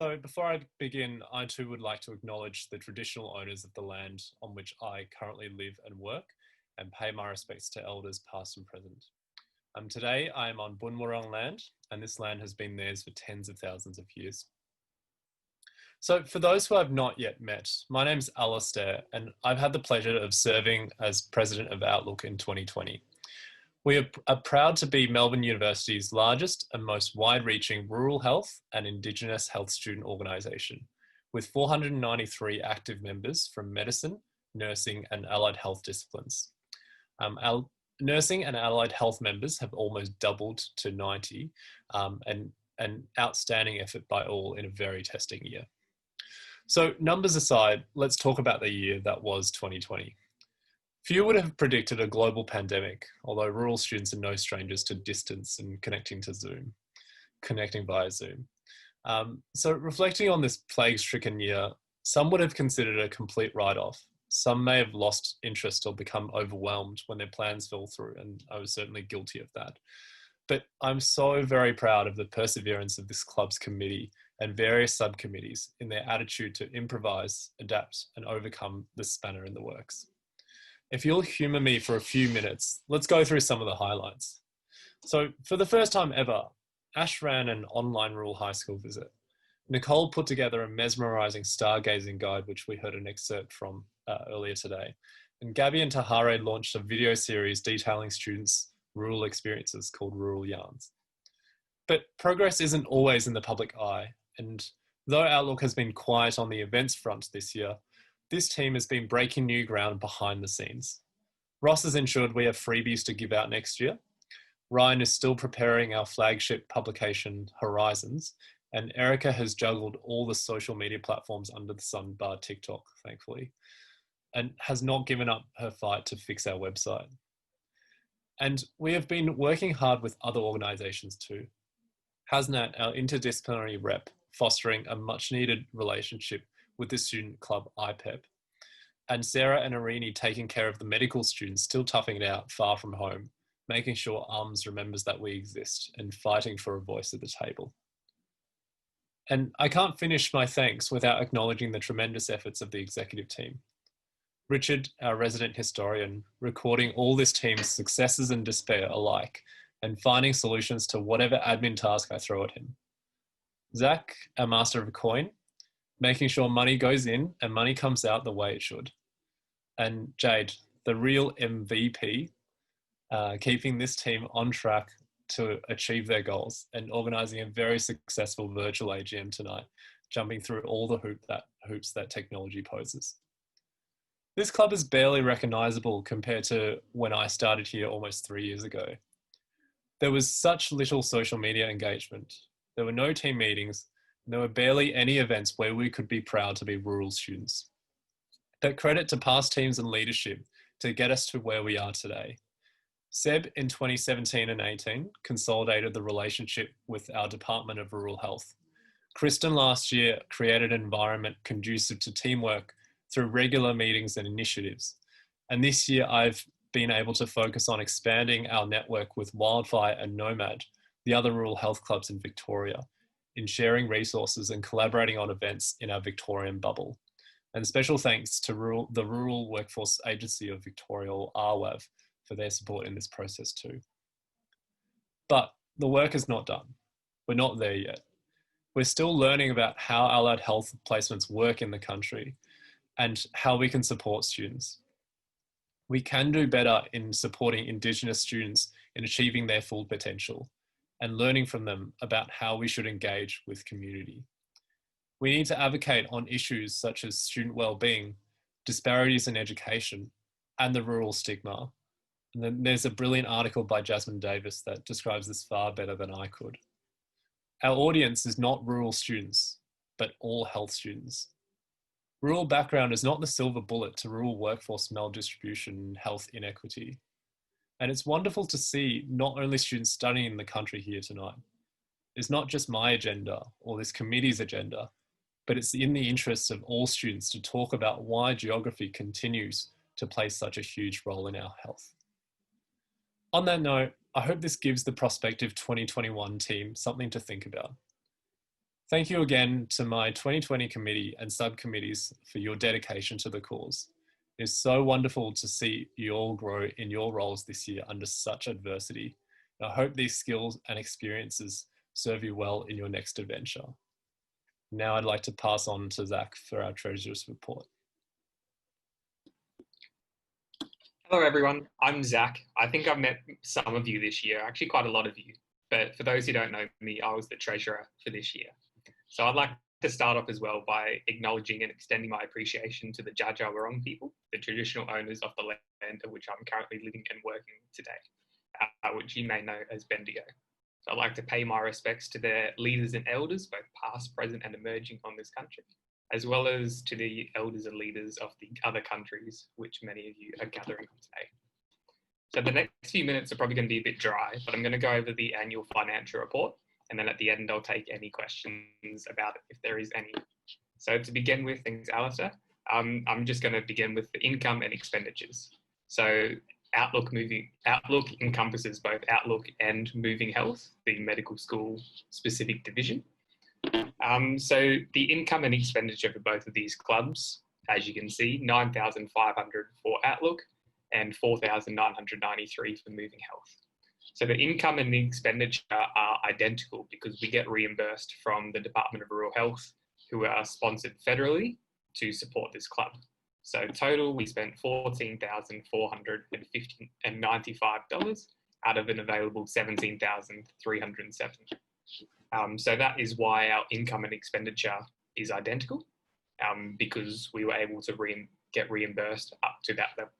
So before I begin, I too would like to acknowledge the traditional owners of the land on which I currently live and work and pay my respects to elders past and present. Today I am on Bunwurrung land, and this land has been theirs for tens of thousands of years. So for those who I've not yet met, my name's Alastair, and I've had the pleasure of serving as president of Outlook in 2020. We are proud to be Melbourne University's largest and most wide-reaching rural health and Indigenous health student organisation, with 493 active members from medicine, nursing and allied health disciplines. Our nursing and allied health members have almost doubled to 90, and an outstanding effort by all in a very testing year. So numbers aside, let's talk about the year that was 2020. Few would have predicted a global pandemic, although rural students are no strangers to distance and connecting via Zoom. So reflecting on this plague-stricken year, some would have considered a complete write-off. Some may have lost interest or become overwhelmed when their plans fell through, and I was certainly guilty of that. But I'm so very proud of the perseverance of this club's committee and various subcommittees in their attitude to improvise, adapt, and overcome the spanner in the works. If you'll humour me for a few minutes, let's go through some of the highlights. So for the first time ever, Ash ran an online rural high school visit. Nicole put together a mesmerising stargazing guide, which we heard an excerpt from earlier today. And Gabby and Tahare launched a video series detailing students' rural experiences called Rural Yarns. But progress isn't always in the public eye. And though Outlook has been quiet on the events front this year, this team has been breaking new ground behind the scenes. Ross has ensured we have freebies to give out next year. Ryan is still preparing our flagship publication, Horizons, and Erica has juggled all the social media platforms under the sun bar TikTok, thankfully, and has not given up her fight to fix our website. And we have been working hard with other organisations too. Hasnat, our interdisciplinary rep, fostering a much needed relationship with the student club IPEP, and Sarah and Irini taking care of the medical students still toughing it out far from home, making sure ARMS remembers that we exist and fighting for a voice at the table. And I can't finish my thanks without acknowledging the tremendous efforts of the executive team. Richard, our resident historian, recording all this team's successes and despair alike and finding solutions to whatever admin task I throw at him. Zach, our master of coin, making sure money goes in and money comes out the way it should. And Jade, the real MVP, keeping this team on track to achieve their goals and organising a very successful virtual AGM tonight, jumping through all the hoops that technology poses. This club is barely recognisable compared to when I started here almost 3 years ago. There was such little social media engagement. There were no team meetings. There were barely any events where we could be proud to be rural students. But credit to past teams and leadership to get us to where we are today. Seb in 2017 and 18 consolidated the relationship with our Department of Rural Health. Kristen last year created an environment conducive to teamwork through regular meetings and initiatives. And this year I've been able to focus on expanding our network with Wildfire and Nomad, the other rural health clubs in Victoria, in sharing resources and collaborating on events in our Victorian bubble. And special thanks to the Rural Workforce Agency of Victoria, or RWAV, for their support in this process too. But the work is not done. We're not there yet. We're still learning about how allied health placements work in the country and how we can support students. We can do better in supporting Indigenous students in achieving their full potential and learning from them about how we should engage with community. We need to advocate on issues such as student well-being, disparities in education, and the rural stigma. And then there's a brilliant article by Jasmine Davis that describes this far better than I could. Our audience is not rural students, but all health students. Rural background is not the silver bullet to rural workforce maldistribution and health inequity. And it's wonderful to see not only students studying in the country here tonight. It's not just my agenda or this committee's agenda, but it's in the interests of all students to talk about why geography continues to play such a huge role in our health. On that note, I hope this gives the prospective 2021 team something to think about. Thank you again to my 2020 committee and subcommittees for your dedication to the cause. It is so wonderful to see you all grow in your roles this year under such adversity. I hope these skills and experiences serve you well in your next adventure. Now I'd like to pass on to Zach for our Treasurer's report. Hello everyone, I'm Zach. I think I've met some of you this year, actually quite a lot of you. But for those who don't know me, I was the Treasurer for this year. So I'd like to start off as well by acknowledging and extending my appreciation to the Dja Dja Wurrung people, the traditional owners of the land of which I'm currently living and working today, which you may know as Bendigo. So I'd like to pay my respects to their leaders and elders, both past, present and emerging on this country, as well as to the elders and leaders of the other countries, which many of you are gathering on today. So the next few minutes are probably going to be a bit dry, but I'm going to go over the annual financial report, and then at the end I'll take any questions about it if there is any. So to begin with, thanks Alastair, I'm just going to begin with the income and expenditures. So Outlook encompasses both Outlook and Moving Health, the medical school specific division. So the income and expenditure for both of these clubs, as you can see, 9,500 for Outlook and 4,993 for Moving Health. So the income and the expenditure are identical because we get reimbursed from the Department of Rural Health, who are sponsored federally to support this club. So total, we spent $14,495 out of an available $17,307. So that is why our income and expenditure is identical, because we were able to get reimbursed up to that level.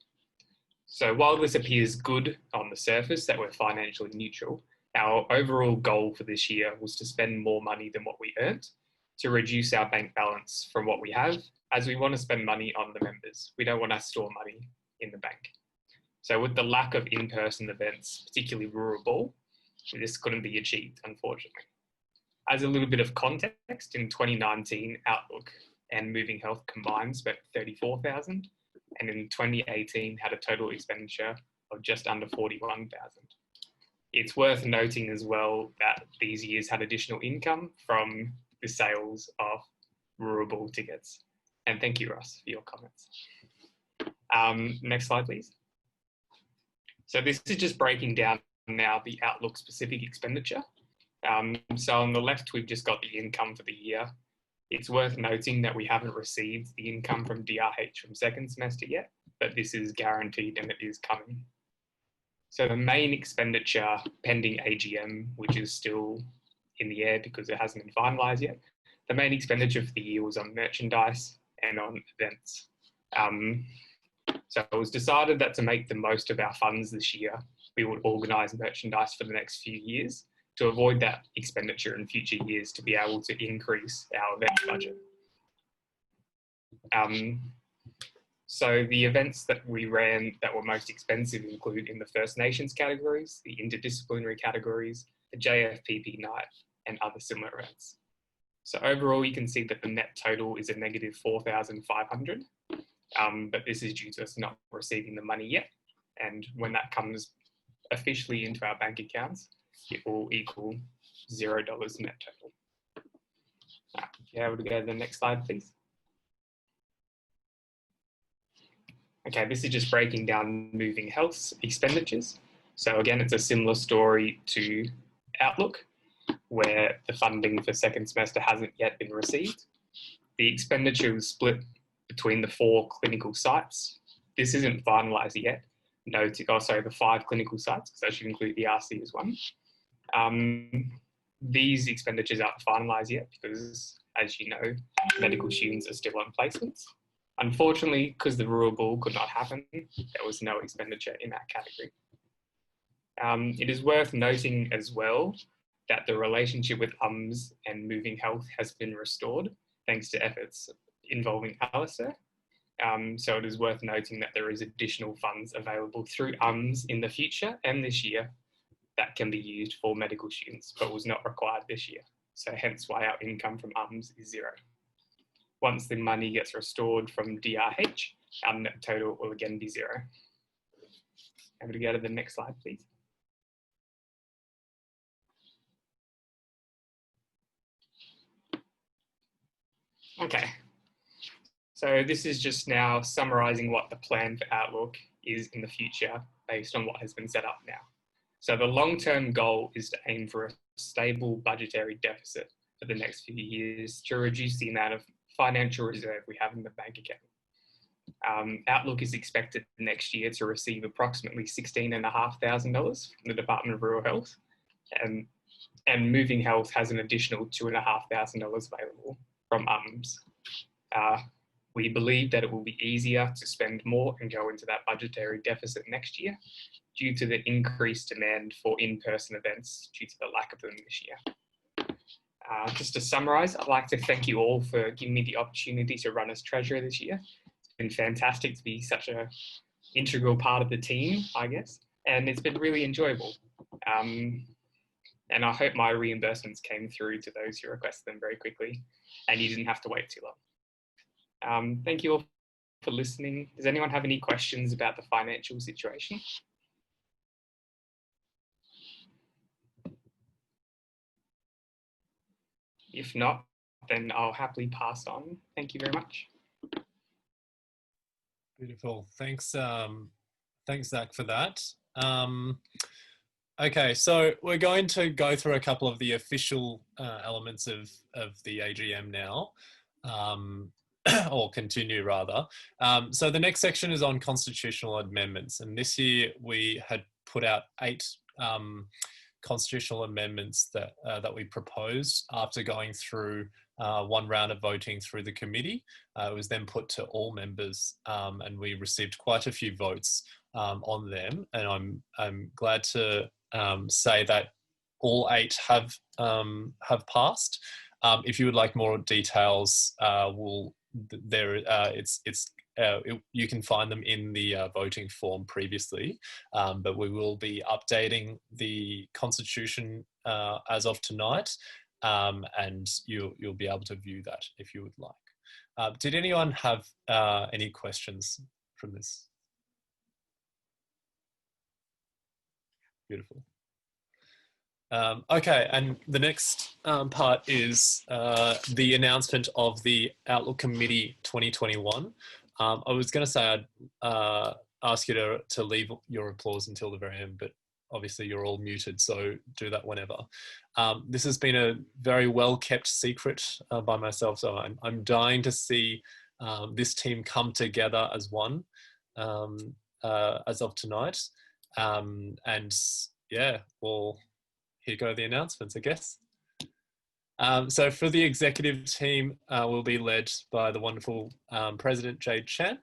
So while this appears good on the surface that we're financially neutral, our overall goal for this year was to spend more money than what we earned to reduce our bank balance from what we have, as we want to spend money on the members. We don't want to store money in the bank. So with the lack of in-person events, particularly Rural Ball, this couldn't be achieved, unfortunately. As a little bit of context, in 2019, Outlook and Moving Health combined spent $34,000, and in 2018 had a total expenditure of just under $41,000. It's worth noting as well that these years had additional income from the sales of Rural Ball tickets. And thank you, Ross, for your comments. Next slide, please. So this is just breaking down now the Outlook specific expenditure. So on the left, we've just got the income for the year. It's worth noting that we haven't received the income from DRH from second semester yet, but this is guaranteed and it is coming. So the main expenditure pending AGM, which is still in the air because it hasn't been finalised yet, the main expenditure for the year was on merchandise and on events. So it was decided that to make the most of our funds this year, we would organise merchandise for the next few years to avoid that expenditure in future years to be able to increase our event budget. So the events that we ran that were most expensive include in the First Nations categories, the interdisciplinary categories, the JFPP night, and other similar events. So overall, you can see that the net total is a negative 4,500, but this is due to us not receiving the money yet. And when that comes officially into our bank accounts, it will equal $0 net total. If you're able to go to the next slide, please. Okay, this is just breaking down Moving Health's expenditures. So again, it's a similar story to Outlook, where the funding for second semester hasn't yet been received. The expenditure was split between the 4 clinical sites. This isn't finalised yet. The 5 clinical sites, because that should include the RC as one. These expenditures aren't finalised yet because, as you know, medical students are still on placements. Unfortunately, because the Rural Ball could not happen, there was no expenditure in that category. It is worth noting as well that the relationship with UMS and Moving Health has been restored thanks to efforts involving Alastair. So it is worth noting that there is additional funds available through UMS in the future and this year that can be used for medical students, but was not required this year. So hence why our income from UMS is 0. Once the money gets restored from DRH, our net total will again be 0. Able to go to the next slide, please. Okay. So this is just now summarising what the plan for Outlook is in the future based on what has been set up now. So the long-term goal is to aim for a stable budgetary deficit for the next few years to reduce the amount of financial reserve we have in the bank account. Outlook is expected next year to receive approximately $16,500 from the Department of Rural Health, and Moving Health has an additional $2,500 available from UMS. We believe that it will be easier to spend more and go into that budgetary deficit next year due to the increased demand for in-person events due to the lack of them this year. Just to summarise, I'd like to thank you all for giving me the opportunity to run as Treasurer this year. It's been fantastic to be such an integral part of the team, I guess, and it's been really enjoyable. And I hope my reimbursements came through to those who requested them very quickly and you didn't have to wait too long. Thank you all for listening. Does anyone have any questions about the financial situation? If not, then I'll happily pass on. Thank you very much. Beautiful. Thanks, thanks, Zach, for that. Okay, so we're going to go through a couple of the official elements of the AGM now, or continue rather. So the next section is on constitutional amendments, and this year we had put out 8 constitutional amendments that we proposed after going through one round of voting through the committee. It was then put to all members, and we received quite a few votes on them. And I'm glad to say that all 8 have passed. If you would like more details, you can find them in the voting form previously, but we will be updating the Constitution as of tonight, and you'll be able to view that if you would like. Did anyone have any questions from this? Beautiful. Okay, and the next part is the announcement of the Outlook Committee 2021. I was going to say I'd ask you to leave your applause until the very end, but obviously you're all muted, so do that whenever. This has been a very well-kept secret by myself, so I'm dying to see this team come together as one as of tonight. And yeah, well, here go the announcements, I guess. So for the executive team, we'll be led by the wonderful President Jade Chan.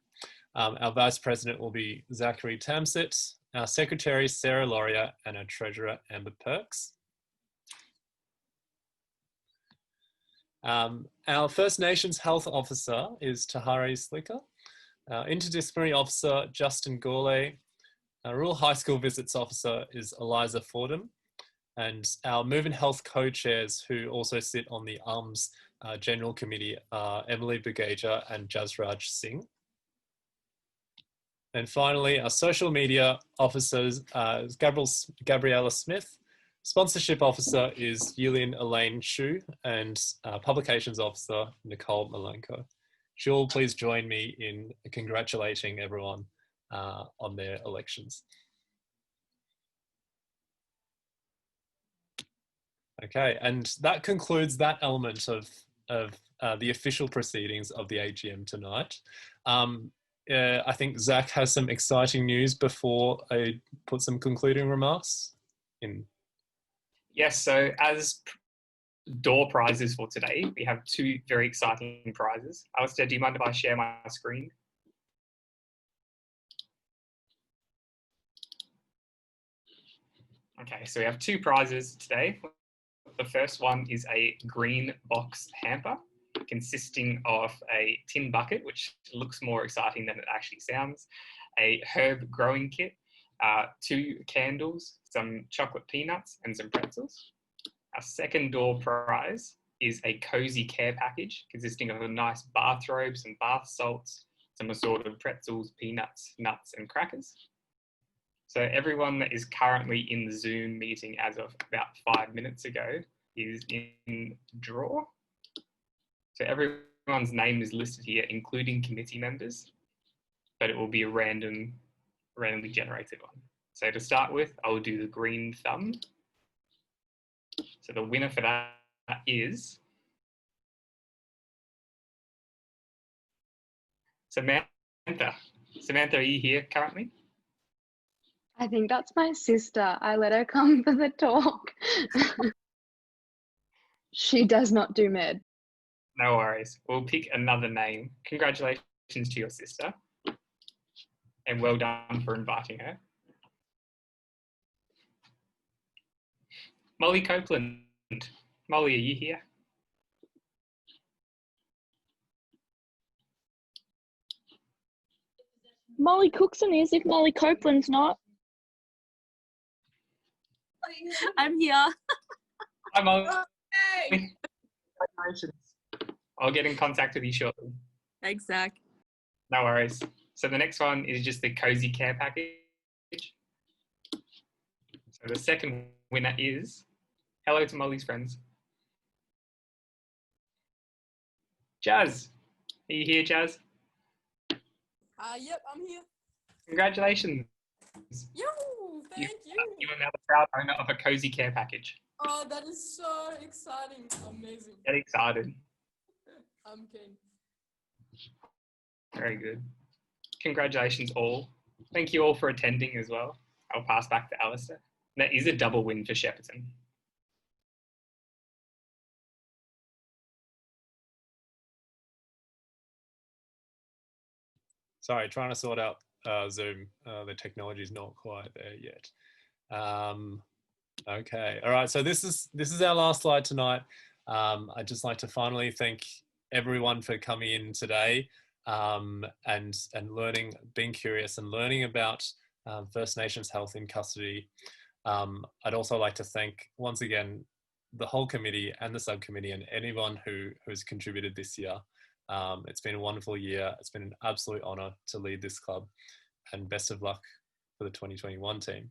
Our Vice President will be Zachary Tamsit, our Secretary Sarah Laurier, and our Treasurer Amber Perks. Our First Nations Health Officer is Tahari Slicker. Our Interdisciplinary Officer Justin Gourlay. Our Rural High School Visits Officer is Eliza Fordham. And our Moving Health co-chairs, who also sit on the UMS General Committee, are Emily Bugaja and Jasraj Singh. And finally, our social media officers is Gabriella Smith. Sponsorship officer is Yilin Elaine Shu, and publications officer Nicole Malenko. She'll please join me in congratulating everyone on their elections. Okay, and that concludes that element of the official proceedings of the AGM tonight. I think Zach has some exciting news before I put some concluding remarks in. Yes, so as door prizes for today, we have 2 very exciting prizes. Alastair, do you mind if I share my screen? Okay, so we have 2 prizes today. The first one is a green box hamper consisting of a tin bucket, which looks more exciting than it actually sounds, a herb growing kit, 2 candles, some chocolate peanuts, and some pretzels. Our second door prize is a cozy care package consisting of a nice bathrobe, some bath salts, some assorted pretzels, peanuts, nuts, and crackers. So everyone that is currently in the Zoom meeting as of about 5 minutes ago is in draw. So everyone everyone's name is listed here, including committee members, but it will be a randomly generated one. So to start with, I'll do the green thumb. So the winner for that is Samantha. Samantha, are you here currently? I think that's my sister. I let her come for the talk. She does not do med. No worries. We'll pick another name. Congratulations to your sister. And well done for inviting her. Molly Copeland. Molly, are you here? Molly Cookson is, if Molly Copeland's not. I'm here. Hi, Molly. Hey. Congratulations. I'll get in contact with you shortly. Thanks, Zach. No worries. So the next one is just the Cozy Care Package. So the second winner is, hello to Molly's friends. Jazz. Are you here, Jazz? Yep, I'm here. Congratulations. Yo, thank you. You are now the proud owner of a Cozy Care Package. Oh, that is so exciting. Amazing. Get excited. I'm keen. Very good. Congratulations all. Thank you all for attending as well. I'll pass back to Alastair. That is a double win for Shepparton. Sorry, trying to sort out Zoom. The technology is not quite there yet. Okay, all right. So this is our last slide tonight. I'd just like to finally thank everyone for coming in today and learning, being curious and learning about First Nations health in custody. I'd also like to thank once again the whole committee and the subcommittee and anyone who has contributed this year. It's been a wonderful year. It's been an absolute honour to lead this club, and best of luck for the 2021 team.